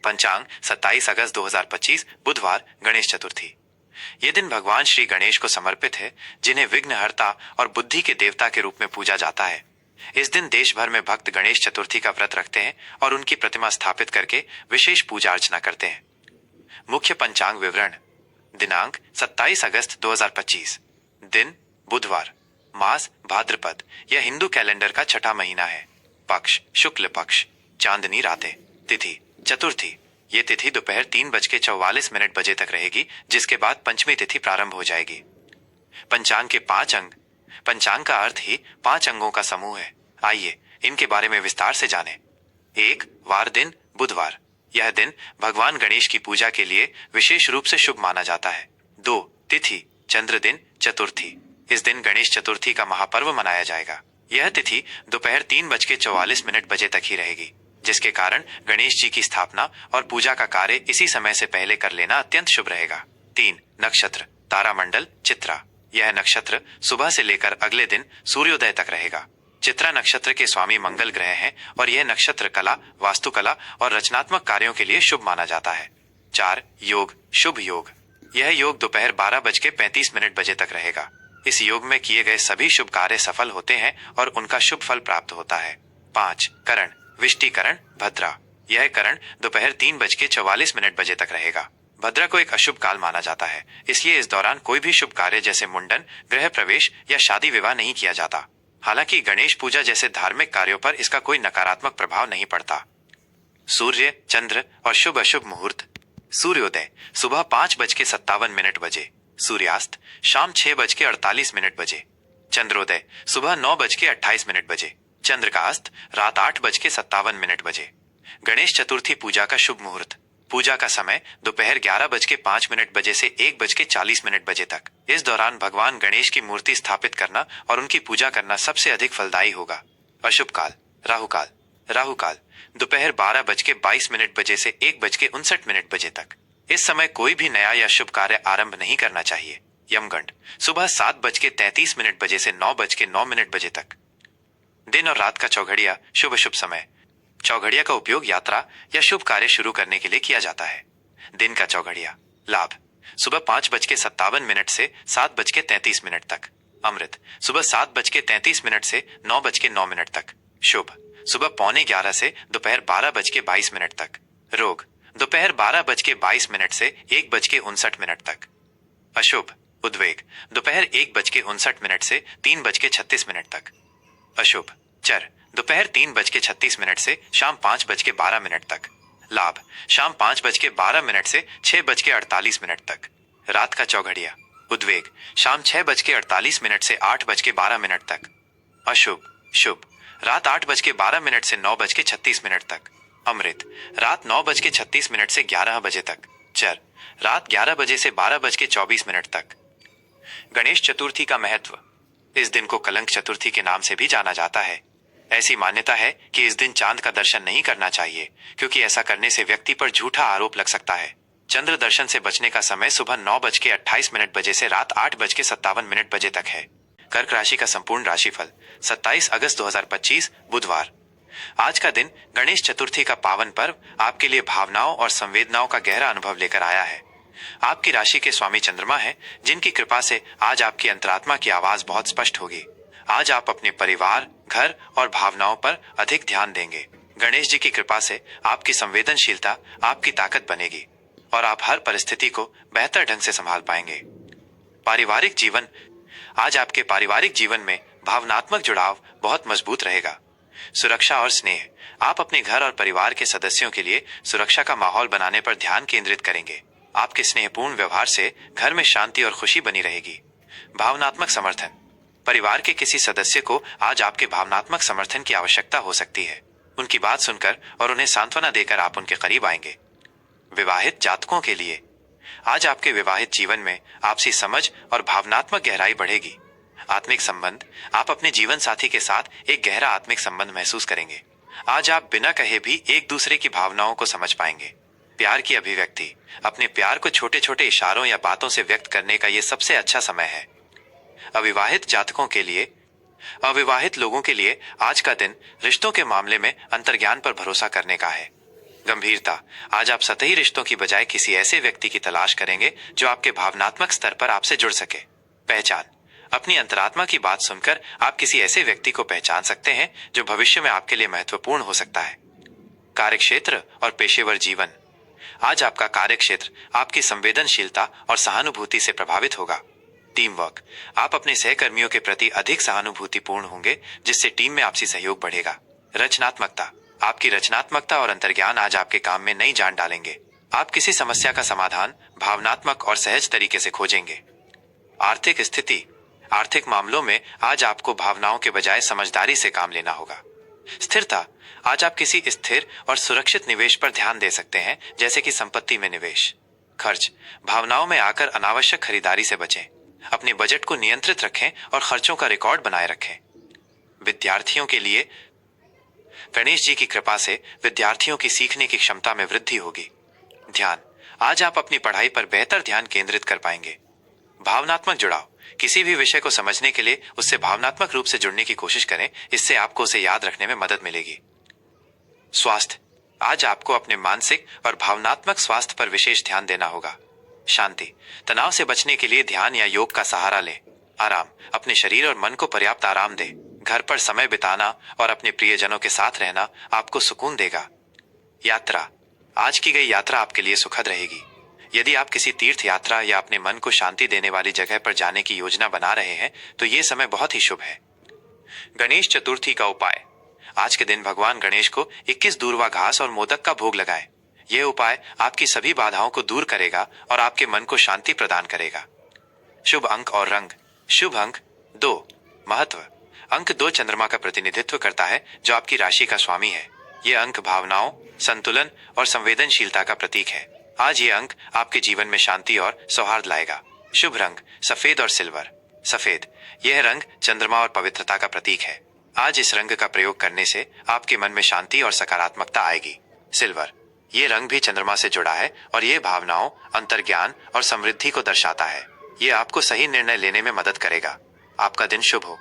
पंचांग 27 अगस्त 2025 बुधवार, गणेश चतुर्थी। ये दिन भगवान श्री गणेश को समर्पित है, जिन्हें विघ्नहर्ता और बुद्धि के देवता के रूप में पूजा जाता है। इस दिन देश भर में भक्त गणेश चतुर्थी का व्रत रखते हैं और उनकी प्रतिमा स्थापित करके विशेष पूजा अर्चना करते हैं। मुख्य पंचांग विवरण। दिनांक 27 अगस्त 2025, दिन बुधवार, मास भाद्रपद, यह हिंदू कैलेंडर का छठा महीना है। पक्ष शुक्ल पक्ष, चांदनी रातें। तिथि चतुर्थी, ये तिथि दोपहर 3:44 बजे तक रहेगी, जिसके बाद पंचमी तिथि प्रारंभ हो जाएगी। पंचांग के 5 अंग। पंचांग का अर्थ ही 5 अंगों का समूह है। आइए इनके बारे में विस्तार से जानें। 1. वार दिन बुधवार, यह दिन भगवान गणेश की पूजा के लिए विशेष रूप से शुभ माना जाता है। 2. तिथि चंद्र दिन चतुर्थी, इस दिन गणेश चतुर्थी का महापर्व मनाया जाएगा। यह तिथि दोपहर 3:44 बजे तक ही रहेगी, जिसके कारण गणेश जी की स्थापना और पूजा का कार्य इसी समय से पहले कर लेना अत्यंत शुभ रहेगा। 3. नक्षत्र तारामंडल चित्रा, यह नक्षत्र सुबह से लेकर अगले दिन सूर्योदय तक रहेगा। चित्रा नक्षत्र के स्वामी मंगल ग्रह हैं और यह नक्षत्र कला, वास्तुकला और रचनात्मक कार्यों के लिए शुभ माना जाता है। 4. योग शुभ योग, यह योग दोपहर 12:35 बजे तक रहेगा। इस योग में किए गए सभी शुभ कार्य सफल होते हैं और उनका शुभ फल प्राप्त होता है। 5. करण विष्टिकरण भद्रा, यह करण दोपहर 3:44 बजे तक रहेगा। भद्रा को एक अशुभ काल माना जाता है, इसलिए इस दौरान कोई भी शुभ कार्य जैसे मुंडन, गृह प्रवेश या शादी विवाह नहीं किया जाता। हालांकि गणेश पूजा जैसे धार्मिक कार्यों पर इसका कोई नकारात्मक प्रभाव नहीं पड़ता। सूर्य चंद्र और शुभ अशुभ मुहूर्त। सूर्योदय सुबह 5:57 बजे, सूर्यास्त शाम 6:48 बजे, चंद्रोदय सुबह 9:28 बजे, चंद्र का अस्त रात 8:57 बजे। गणेश चतुर्थी पूजा का शुभ मुहूर्त। पूजा का समय दोपहर 11:05 बजे से 1:40 बजे तक। इस दौरान भगवान गणेश की मूर्ति स्थापित करना और उनकी पूजा करना सबसे अधिक फलदायी होगा। अशुभ काल राहुकाल। राहुकाल दोपहर 12:22 बजे से 1:59 बजे तक। इस समय कोई भी नया या शुभ कार्य आरंभ नहीं करना चाहिए। यमगंड सुबह 7:33 बजे से 9:09 बजे तक। दिन और रात का चौघड़िया शुभ अशुभ समय। चौघड़िया का उपयोग यात्रा या शुभ कार्य शुरू करने के लिए किया जाता है। दिन का चौघड़िया लाभ सुबह 5:57 से 7:33 तक। अमृत सुबह 7:33 से 9:09 तक। शुभ सुबह 10:45 से दोपहर 12:22 तक। रोग दोपहर 12:22 से 1:59 तक। अशुभ उद्वेग दोपहर 1:59 से 3:36 तक। अशुभ चर दोपहर 3:36 से शाम 5:12 तक। लाभ शाम 5:12 से 6:48 तक। रात का चौघड़िया उद्वेग शाम 6:48 से 8:12 तक। अशुभ शुभ रात 8:12 से 9:36 तक। अमृत रात 9:36 से 11 बजे तक। चर रात 11 बजे से 12:24 तक। गणेश चतुर्थी का महत्व। इस दिन को कलंक चतुर्थी के नाम से भी जाना जाता है। ऐसी मान्यता है कि इस दिन चांद का दर्शन नहीं करना चाहिए, क्योंकि ऐसा करने से व्यक्ति पर झूठा आरोप लग सकता है। चंद्र दर्शन से बचने का समय सुबह 9:28 बजे से रात 8:57 बजे तक है। कर्क राशि का संपूर्ण राशिफल 27 अगस्त 2025 बुधवार। आज का दिन गणेश चतुर्थी का पावन पर्व आपके लिए भावनाओं और संवेदनाओं का गहरा अनुभव लेकर आया है। आपकी राशि के स्वामी चंद्रमा है, जिनकी कृपा से आज आपकी अंतरात्मा की आवाज बहुत स्पष्ट होगी। आज आप अपने परिवार, घर और भावनाओं पर अधिक ध्यान देंगे। गणेश जी की कृपा से आपकी संवेदनशीलता आपकी ताकत बनेगी और आप हर परिस्थिति को बेहतर ढंग से संभाल पाएंगे। पारिवारिक जीवन। आज आपके पारिवारिक जीवन में भावनात्मक जुड़ाव बहुत मजबूत रहेगा। सुरक्षा और स्नेह। आप अपने घर और परिवार के सदस्यों के लिए सुरक्षा का माहौल बनाने पर ध्यान केंद्रित करेंगे। आपके स्नेहपूर्ण व्यवहार से घर में शांति और खुशी बनी रहेगी। भावनात्मक समर्थन। परिवार के किसी सदस्य को आज आपके भावनात्मक समर्थन की आवश्यकता हो सकती है। उनकी बात सुनकर और उन्हें सांत्वना देकर आप उनके करीब आएंगे। विवाहित जातकों के लिए आज आपके विवाहित जीवन में आपसी समझ और भावनात्मक गहराई बढ़ेगी। आत्मिक संबंध। आप अपने जीवन साथी के साथ एक गहरा आत्मिक संबंध महसूस करेंगे। आज आप बिना कहे भी एक दूसरे की भावनाओं को समझ पाएंगे। प्यार की अभिव्यक्ति। अपने प्यार को छोटे छोटे इशारों या बातों से व्यक्त करने का यह सबसे अच्छा समय है। अविवाहित जातकों के लिए। अविवाहित लोगों के लिए आज का दिन रिश्तों के मामले में अंतर्ज्ञान पर भरोसा करने का है। गंभीरता, आज आप सतही रिश्तों की बजाय किसी ऐसे व्यक्ति की तलाश करेंगे जो आपके भावनात्मक स्तर पर आपसे जुड़ सके। पहचान, अपनी अंतरात्मा की बात सुनकर आप किसी ऐसे व्यक्ति को पहचान सकते हैं जो भविष्य में आपके लिए महत्वपूर्ण हो सकता है। कार्यक्षेत्र और पेशेवर जीवन, आज आपका कार्यक्षेत्र आपकी संवेदनशीलता और सहानुभूति से प्रभावित होगा। टीम वर्क, आप अपने सहकर्मियों के प्रति अधिक सहानुभूतिपूर्ण होंगे, जिससे टीम में आपसी सहयोग बढ़ेगा। रचनात्मकता, आपकी रचनात्मकता और अंतर्ज्ञान आज आपके काम में नई जान डालेंगे। आप किसी समस्या का समाधान भावनात्मक और सहज तरीके से खोजेंगे। आर्थिक स्थिति, आर्थिक मामलों में आज आपको भावनाओं के बजाय समझदारी से काम लेना होगा। स्थिरता, आज आप किसी स्थिर और सुरक्षित निवेश पर ध्यान दे सकते हैं, जैसे कि संपत्ति में निवेश। खर्च, भावनाओं में आकर अनावश्यक खरीदारी से बचें। अपने बजट को नियंत्रित रखें और खर्चों का रिकॉर्ड बनाए रखें। विद्यार्थियों के लिए गणेश जी की कृपा से विद्यार्थियों की सीखने की क्षमता में वृद्धि होगी। ध्यान, आज आप अपनी पढ़ाई पर बेहतर ध्यान केंद्रित कर पाएंगे। भावनात्मक जुड़ाव, किसी भी विषय को समझने के लिए उससे भावनात्मक रूप से जुड़ने की कोशिश करें, इससे आपको उसे याद रखने में मदद मिलेगी। स्वास्थ्य, आज आपको अपने मानसिक और भावनात्मक स्वास्थ्य पर विशेष ध्यान देना होगा। शांति, तनाव से बचने के लिए ध्यान या योग का सहारा लें। आराम, अपने शरीर और मन को पर्याप्त आराम दें। घर पर समय बिताना और अपने प्रियजनों के साथ रहना आपको सुकून देगा। यात्रा, आज की गई यात्रा आपके लिए सुखद रहेगी। यदि आप किसी तीर्थ यात्रा या अपने मन को शांति देने वाली जगह पर जाने की योजना बना रहे हैं, तो ये समय बहुत ही शुभ है। गणेश चतुर्थी का उपाय, आज के दिन भगवान गणेश को 21 दूर्वा घास और मोदक का भोग लगाएं। यह उपाय आपकी सभी बाधाओं को दूर करेगा और आपके मन को शांति प्रदान करेगा। शुभ अंक और रंग, शुभ अंक 2। महत्व, अंक 2 चंद्रमा का प्रतिनिधित्व करता है, जो आपकी राशि का स्वामी है। यह अंक भावनाओं, संतुलन और संवेदनशीलता का प्रतीक है। आज ये अंक आपके जीवन में शांति और सौहार्द लाएगा। शुभ रंग सफेद और सिल्वर। सफेद, यह रंग चंद्रमा और पवित्रता का प्रतीक है। आज इस रंग का प्रयोग करने से आपके मन में शांति और सकारात्मकता आएगी। सिल्वर, ये रंग भी चंद्रमा से जुड़ा है और ये भावनाओं, अंतर्ज्ञान और समृद्धि को दर्शाता है। ये आपको सही निर्णय लेने में मदद करेगा। आपका दिन शुभ हो।